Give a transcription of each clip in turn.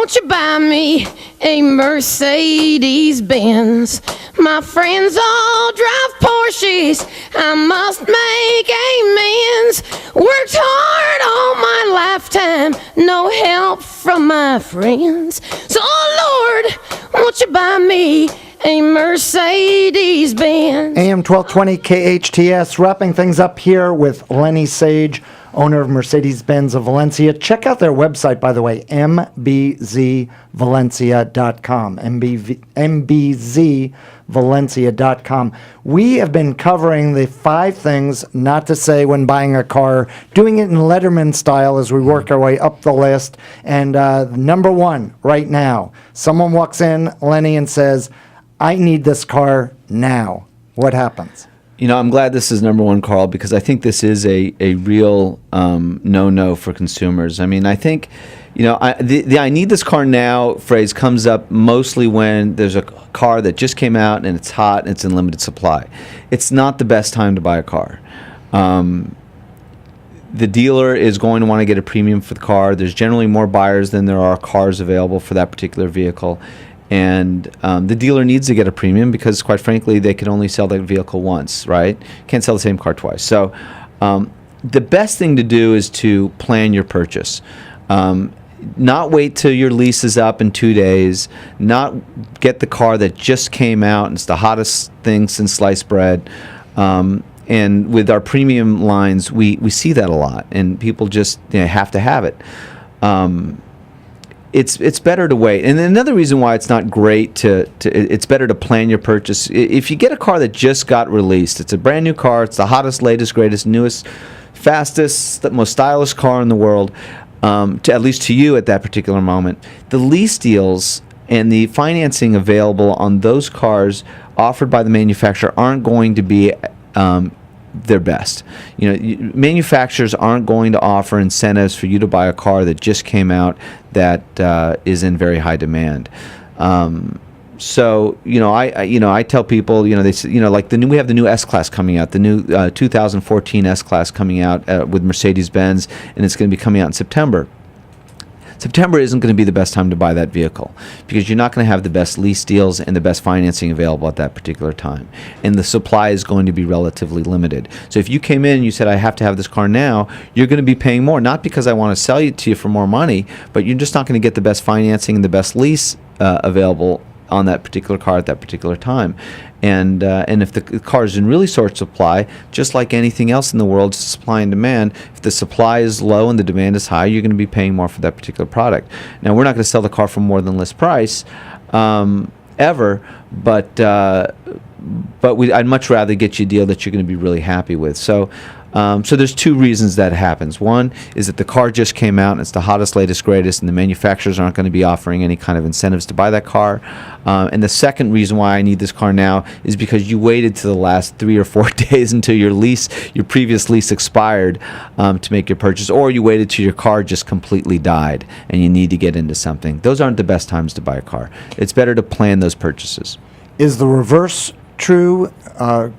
won't you buy me a Mercedes Benz? My friends all drive Porsches, I must make amends. Worked hard all my lifetime, no help from my friends. So, oh Lord, won't you buy me a Mercedes Benz? AM 1220 KHTS, wrapping things up here with Lenny Sage, owner of Mercedes Benz of Valencia. Check out their website, by the way, mbzvalencia.com. mbzvalencia.com. We have been covering the 5 things not to say when buying a car, doing it in Letterman style as we work our way up the list. And number 1 right now, someone walks in, Lenny, and says, I need this car now. What happens? You know, I'm glad this is number 1, Carl, because I think this is a real no-no for consumers. I mean, I think, you know, the I need this car now phrase comes up mostly when there's a car that just came out and it's hot and it's in limited supply. It's not the best time to buy a car. The dealer is going to want to get a premium for the car. There's generally more buyers than there are cars available for that particular vehicle. And the dealer needs to get a premium because, quite frankly, they can only sell that vehicle once, right? Can't sell the same car twice. So the best thing to do is to plan your purchase. Not wait till your lease is up in 2 days. Not get the car that just came out and it's the hottest thing since sliced bread. And with our premium lines, we see that a lot, and people just have to have it. It's better to wait. And another reason why it's not great it's better to plan your purchase. If you get a car that just got released, it's a brand new car, it's the hottest, latest, greatest, newest, fastest, most stylish car in the world, at least to you at that particular moment, the lease deals and the financing available on those cars offered by the manufacturer aren't going to be their best. You know, manufacturers aren't going to offer incentives for you to buy a car that just came out that is in very high demand. So I tell people, they like we have the new S-Class coming out, the new 2014 S-Class coming out with Mercedes Benz, and it's going to be coming out in September. September isn't going to be the best time to buy that vehicle because you're not going to have the best lease deals and the best financing available at that particular time. And the supply is going to be relatively limited. So if you came in and you said, I have to have this car now, you're going to be paying more, not because I want to sell it to you for more money, but you're just not going to get the best financing and the best lease available on that particular car at that particular time. And if the car is in really short supply, just like anything else in the world, it's supply and demand. If the supply is low and the demand is high, you're going to be paying more for that particular product. Now, we're not going to sell the car for more than list price ever, but I'd much rather get you a deal that you're going to be really happy with. So there's 2 reasons that happens. One is that the car just came out and it's the hottest, latest, greatest, and the manufacturers aren't going to be offering any kind of incentives to buy that car. And the second reason why I need this car now is because you waited to the last 3 or 4 days until your previous lease expired to make your purchase, or you waited till your car just completely died and you need to get into something. Those aren't the best times to buy a car. It's better to plan those purchases. Is the reverse true?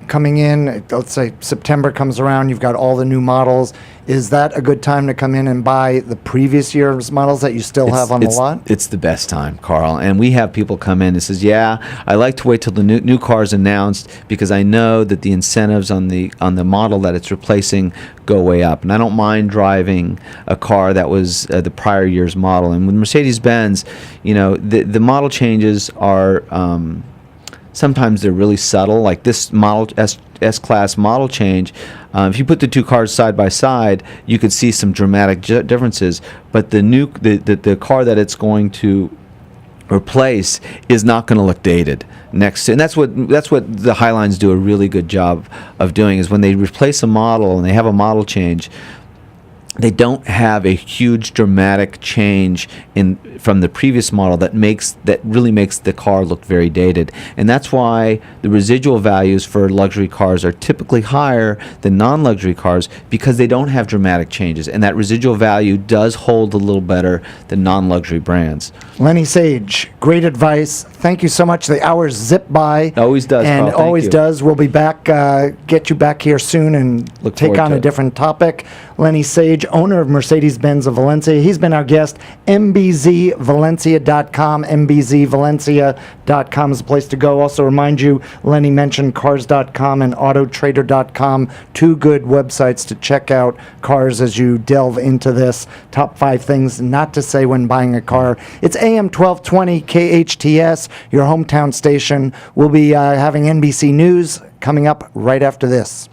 Coming in, let's say September comes around, you've got all the new models. Is that a good time to come in and buy the previous year's models that you still have on the lot? It's the best time, Carl. And we have people come in and says, yeah, I like to wait till the new car is announced because I know that the incentives on the model that it's replacing go way up. And I don't mind driving a car that was the prior year's model. And with Mercedes-Benz, the model changes are sometimes they're really subtle, like this model S-Class model change. If you put the 2 cars side by side, you could see some dramatic differences. But the car that it's going to replace is not going to look dated next to, and that's what the Highlines do a really good job of doing, is when they replace a model and they have a model change, they don't have a huge dramatic change from the previous model that really makes the car look very dated. And that's why the residual values for luxury cars are typically higher than non-luxury cars, because they don't have dramatic changes, and that residual value does hold a little better than non-luxury brands. Lenny Sage, great advice. Thank you so much. The hours zip by. Always does, and Carl. always does. We'll be back, get you back here soon and take on a different topic. Lenny Sage, Sage, owner of Mercedes Benz of Valencia. He's been our guest. mbzvalencia.com. mbzvalencia.com is the place to go. Also remind you, Lenny mentioned cars.com and autotrader.com. Two good websites to check out cars as you delve into this. Top 5 things not to say when buying a car. It's AM 1220 KHTS, your hometown station. We'll be having NBC News coming up right after this.